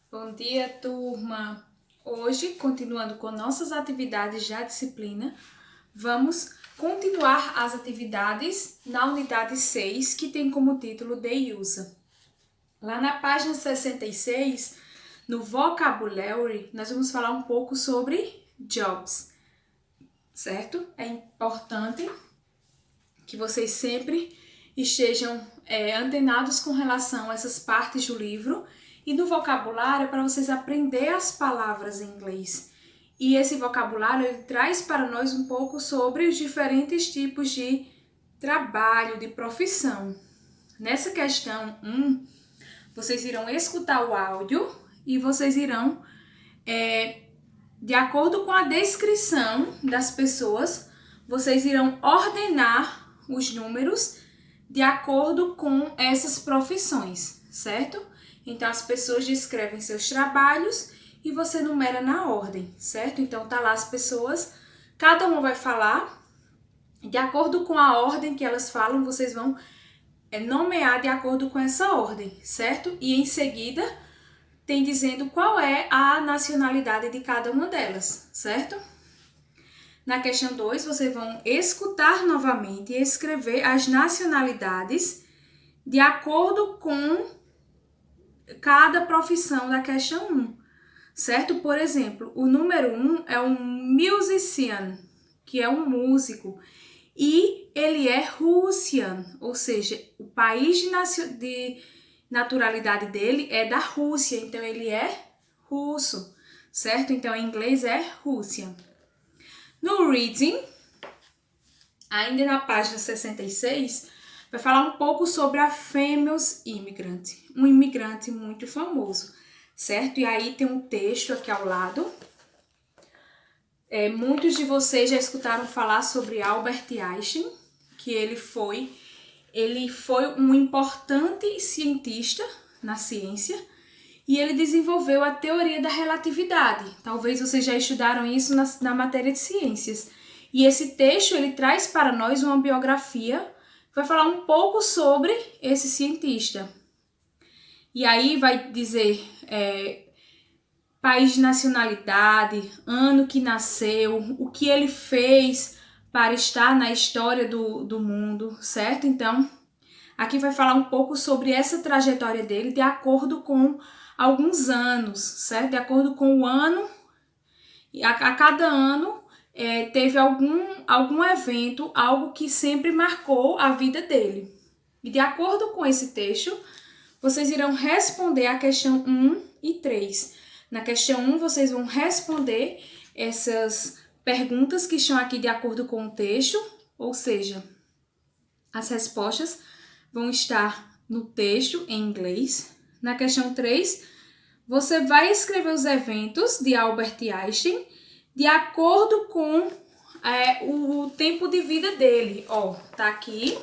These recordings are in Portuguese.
Bom dia, turma! Hoje, continuando com nossas atividades da disciplina, vamos continuar as atividades na unidade 6, que tem como título The User. Lá na página 66, no Vocabulary, nós vamos falar um pouco sobre jobs, certo? É importante que vocês sempre estejam antenados com relação a essas partes do livro. E no vocabulário é para vocês aprender as palavras em inglês. E esse vocabulário ele traz para nós um pouco sobre os diferentes tipos de trabalho, de profissão. Nessa questão 1, vocês irão escutar o áudio e vocês irão, de acordo com a descrição das pessoas, vocês irão ordenar os números de acordo com essas profissões, certo? Então, as pessoas descrevem seus trabalhos e você numera na ordem, certo? Então, tá lá as pessoas, cada uma vai falar, de acordo com a ordem que elas falam, vocês vão nomear de acordo com essa ordem, certo? E em seguida, tem dizendo qual é a nacionalidade de cada uma delas, certo? Na questão 2, vocês vão escutar novamente e escrever as nacionalidades de acordo com cada profissão da questão 1, certo? Por exemplo, o número 1 é um musician, que é um músico, e ele é Russian, ou seja, o país de naturalidade dele é da Rússia, então ele é russo, certo? Então em inglês é Russian. No reading, ainda na página 66, vai falar um pouco sobre a famous immigrant, um imigrante muito famoso, certo? E aí tem um texto aqui ao lado. Muitos de vocês já escutaram falar sobre Albert Einstein, que ele foi um importante cientista na ciência e ele desenvolveu a teoria da relatividade. Talvez vocês já estudaram isso na matéria de ciências. E esse texto ele traz para nós uma biografia, vai falar um pouco sobre esse cientista. E aí vai dizer país de nacionalidade, ano que nasceu, o que ele fez para estar na história do mundo, certo? Então, aqui vai falar um pouco sobre essa trajetória dele de acordo com alguns anos, certo? De acordo com o ano, a cada ano teve algum evento, algo que sempre marcou a vida dele. E de acordo com esse texto, vocês irão responder a questão 1 e 3. Na questão 1, vocês vão responder essas perguntas que estão aqui de acordo com o texto, ou seja, as respostas vão estar no texto em inglês. Na questão 3, você vai escrever os eventos de Albert Einstein de acordo com o tempo de vida dele. Ó, tá aqui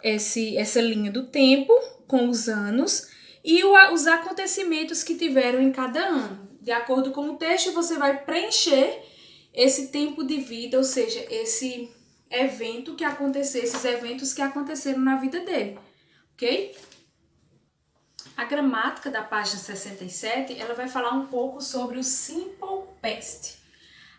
essa linha do tempo com os anos e os acontecimentos que tiveram em cada ano. De acordo com o texto, você vai preencher esse tempo de vida, ou seja, esse evento que aconteceu, esses eventos que aconteceram na vida dele, ok? A gramática da página 67, ela vai falar um pouco sobre o simple past.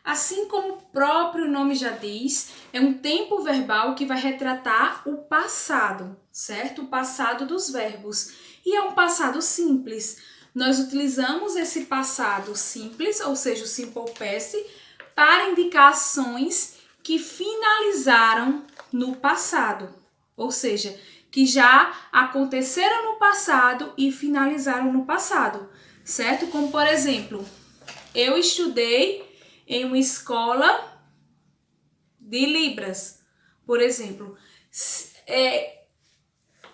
Assim como o próprio nome já diz, é um tempo verbal que vai retratar o passado, certo? O passado dos verbos. E é um passado simples. Nós utilizamos esse passado simples, ou seja, o simple past, para indicar ações que finalizaram no passado, ou seja, que já aconteceram no passado e finalizaram no passado, certo? Como, por exemplo, eu estudei em uma escola de Libras, por exemplo.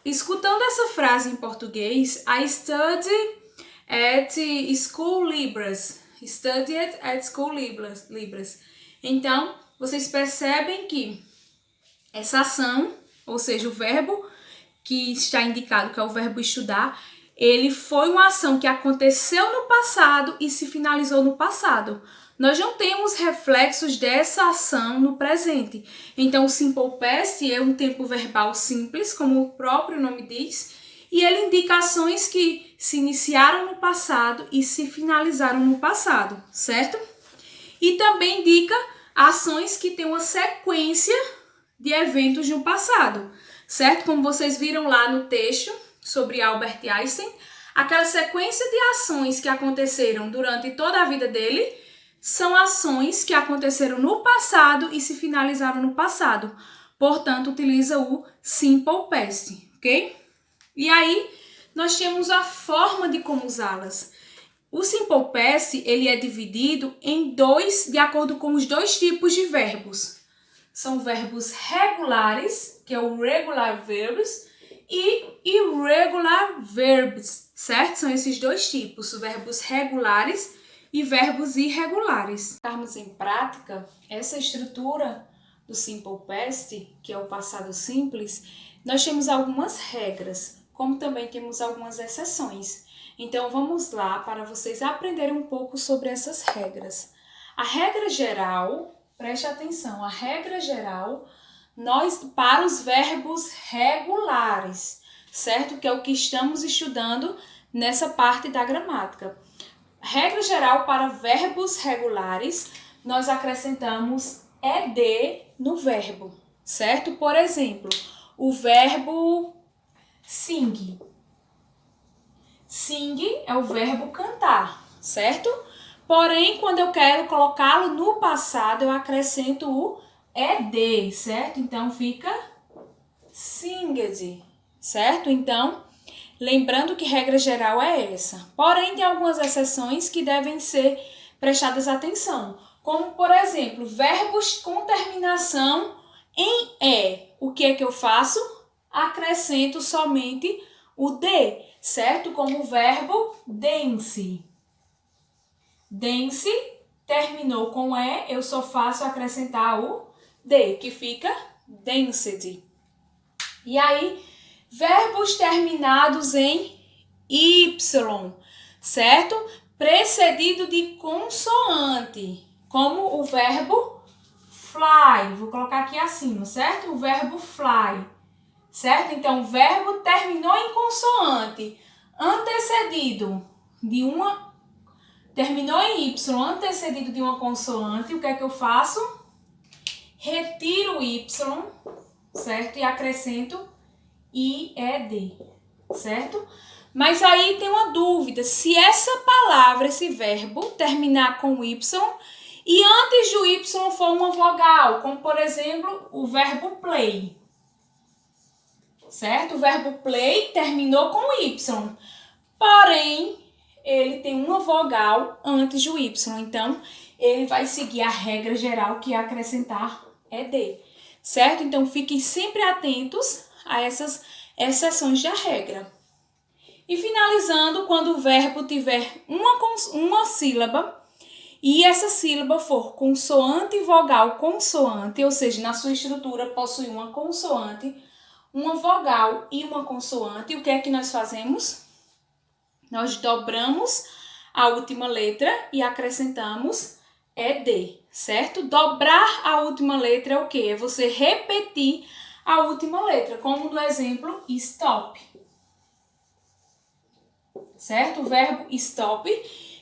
Escutando essa frase em português, I studied at school Libras. Studied at school Libras. Então, vocês percebem que essa ação, ou seja, o verbo que está indicado, que é o verbo estudar, ele foi uma ação que aconteceu no passado e se finalizou no passado. Nós não temos reflexos dessa ação no presente. Então, o simple past é um tempo verbal simples, como o próprio nome diz, e ele indica ações que se iniciaram no passado e se finalizaram no passado, certo? E também indica ações que têm uma sequência de eventos no passado, certo? Como vocês viram lá no texto sobre Albert Einstein, aquela sequência de ações que aconteceram durante toda a vida dele são ações que aconteceram no passado e se finalizaram no passado. Portanto, utiliza o Simple Past, ok? E aí, nós temos a forma de como usá-las. O Simple Past, ele é dividido em dois, de acordo com os dois tipos de verbos. São verbos regulares, que é o regular verbs, e irregular verbs, certo? São esses dois tipos, verbos regulares e verbos irregulares. Estarmos em prática, essa estrutura do Simple Past, que é o passado simples, nós temos algumas regras, como também temos algumas exceções. Então, vamos lá para vocês aprenderem um pouco sobre essas regras. A regra geral, preste atenção, a regra geral, para os verbos regulares, certo? Que é o que estamos estudando nessa parte da gramática. Regra geral para verbos regulares, nós acrescentamos ed no verbo, certo? Por exemplo, o verbo sing. Sing é o verbo cantar, certo? Porém, quando eu quero colocá-lo no passado, eu acrescento o ed, certo? Então, fica singed, certo? Então, lembrando que regra geral é essa. Porém, tem algumas exceções que devem ser prestadas atenção. Como, por exemplo, verbos com terminação em E. O que é que eu faço? Acrescento somente o D, certo? Como o verbo dance. Dance terminou com E, eu só faço acrescentar o D, que fica danced. E aí, verbos terminados em Y, certo? Precedido de consoante, como o verbo fly. Vou colocar aqui acima, certo? O verbo fly, certo? Então, o verbo terminou em consoante, antecedido de uma... Terminou em Y, antecedido de uma consoante. O que é que eu faço? Retiro o Y, certo? E acrescento IED, certo? Mas aí tem uma dúvida. Se essa palavra, esse verbo, terminar com Y e antes do Y for uma vogal, como por exemplo o verbo play, certo? O verbo play terminou com Y, porém ele tem uma vogal antes do Y, então ele vai seguir a regra geral que é acrescentar ED, certo? Então fiquem sempre atentos a essas exceções da regra. E finalizando, quando o verbo tiver uma sílaba e essa sílaba for consoante, vogal, consoante, ou seja, na sua estrutura possui uma consoante, uma vogal e uma consoante, o que é que nós fazemos? Nós dobramos a última letra e acrescentamos ED, certo? Dobrar a última letra é o quê? É você repetir a última letra, como no exemplo stop, certo? O verbo stop,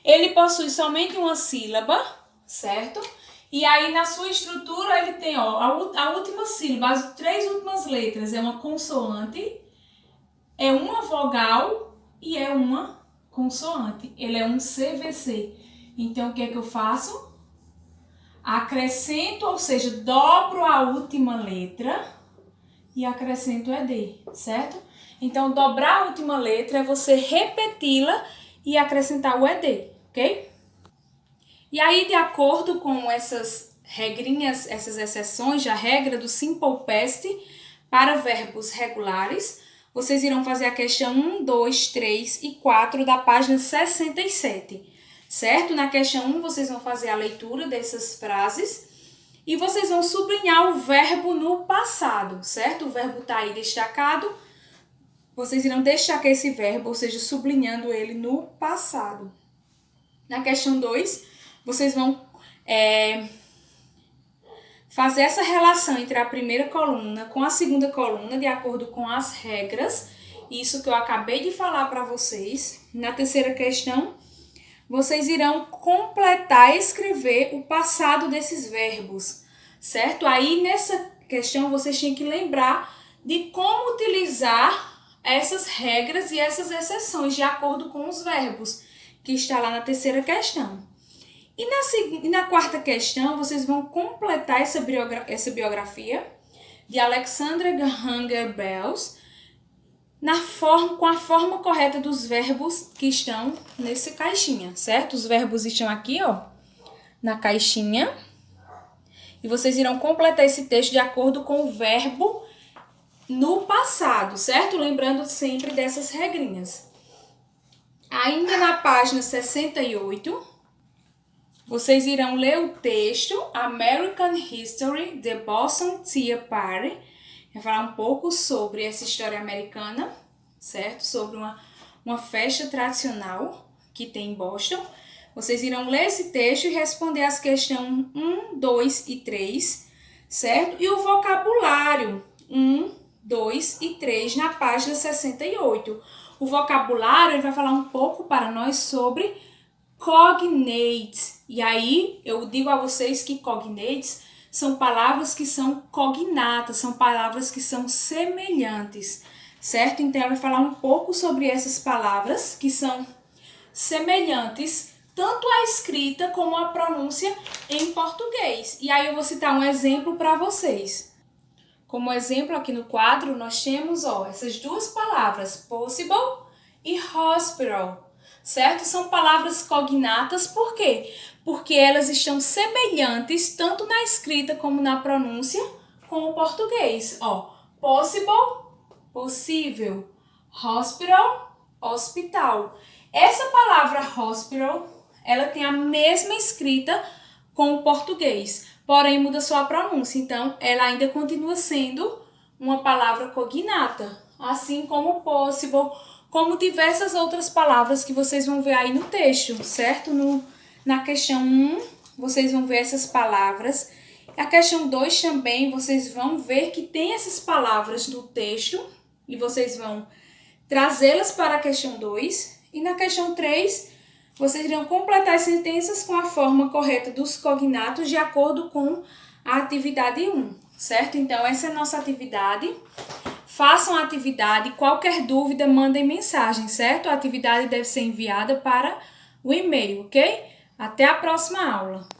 ele possui somente uma sílaba, certo? E aí na sua estrutura ele tem a última sílaba, as três últimas letras é uma consoante, é uma vogal e é uma consoante. Ele é um CVC. Então o que é que eu faço? Acrescento, ou seja, dobro a última letra e acrescento ED, certo? Então, dobrar a última letra é você repeti-la e acrescentar o ED, ok? E aí, de acordo com essas regrinhas, essas exceções da regra do Simple Past para verbos regulares, vocês irão fazer a questão 1, 2, 3 e 4 da página 67, certo? Na questão 1, vocês vão fazer a leitura dessas frases e vocês vão sublinhar o verbo no passado, certo? O verbo está aí destacado. Vocês irão destacar esse verbo, ou seja, sublinhando ele no passado. Na questão 2, vocês vão fazer essa relação entre a primeira coluna com a segunda coluna, de acordo com as regras, isso que eu acabei de falar para vocês. na terceira questão, vocês irão completar e escrever o passado desses verbos, certo? Aí, nessa questão, vocês têm que lembrar de como utilizar essas regras e essas exceções de acordo com os verbos, que está lá na terceira questão. E na quarta questão, vocês vão completar essa biografia de Alexandra Graham Bell com a forma correta dos verbos que estão nessa caixinha, certo? Os verbos estão aqui, ó, na caixinha. E vocês irão completar esse texto de acordo com o verbo no passado, certo? Lembrando sempre dessas regrinhas. Ainda na página 68, vocês irão ler o texto American History, The Boston Tea Party. Vai falar um pouco sobre essa história americana, certo? Sobre uma festa tradicional que tem em Boston. Vocês irão ler esse texto e responder as questões 1, 2 e 3, certo? E o vocabulário 1, 2 e 3 na página 68. O vocabulário ele vai falar um pouco para nós sobre cognates. E aí eu digo a vocês que cognates são palavras que são cognatas, são palavras que são semelhantes, certo? Então ela vai falar um pouco sobre essas palavras que são semelhantes, tanto a escrita como a pronúncia em português. E aí eu vou citar um exemplo para vocês. Como exemplo, aqui no quadro, nós temos essas duas palavras, possible e hospital, certo? São palavras cognatas, por quê? Porque elas estão semelhantes tanto na escrita como na pronúncia com o português. Possible, possível, hospital, hospital. Essa palavra hospital, ela tem a mesma escrita com o português, porém muda só a pronúncia. Então, ela ainda continua sendo uma palavra cognata, assim como possible, como diversas outras palavras que vocês vão ver aí no texto, certo? Na questão 1, vocês vão ver essas palavras. A questão 2 também, vocês vão ver que tem essas palavras no texto e vocês vão trazê-las para a questão 2. E na questão 3, vocês irão completar as sentenças com a forma correta dos cognatos de acordo com a atividade 1, certo? Então, essa é a nossa atividade. Façam a atividade, qualquer dúvida, mandem mensagem, certo? A atividade deve ser enviada para o e-mail, ok? Até a próxima aula!